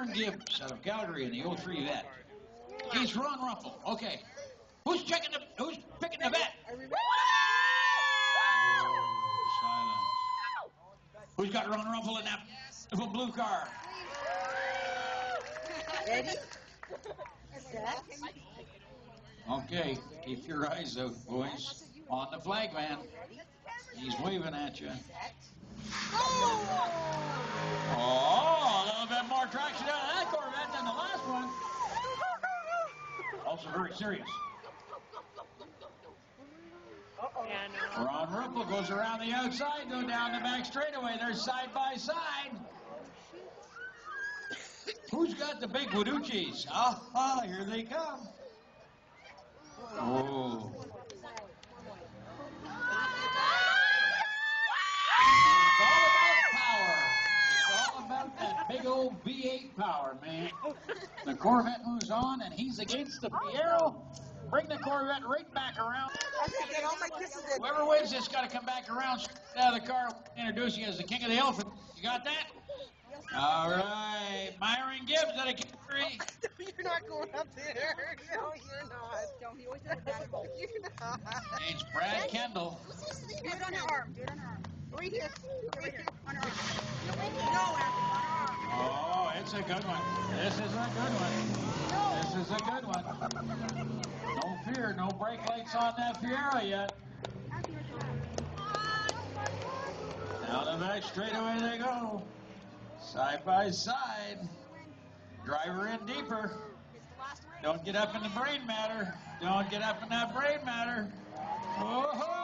Myron Gibbs out of Calgary in the 03 vet. He's Ron Rumpel. Okay. Who's picking the vet? Silence. Who's got Ron Rumpel in that blue car? Ready? Okay, keep your eyes out, boys. On the flag man. He's waving at you. Oh, a little bit more traction out of that Corvette than the last one. Also very serious. Ron Rumpel goes around the outside, go down the back straightaway. They're side by side. Who's got the big Guiduccis? Ah, here they come. Oh. It's all about power. It's all about that big old V8 power, man. The Corvette moves on, and he's against the Fiero. Bring the Corvette right back around. Whoever wins this got to come back around out of the car, introduce you as the king of the elephant. You got that? All right. Myron Gibbs out of Calgary. You're not going up there. No, you're not. Don't you always do that? You're not. It's Brad Kendall. Do it on your arm. Do it on your arm. Right here. Right here. On your arm. No, on your arm. Oh, it's a good one. This is a good one. This is a good one. No fear, no brake lights on that Fiero yet. Down the back straightaway they go. Side by side. Driver in deeper. Don't get up in the brain matter. Don't get up in that brain matter. Oh-ho!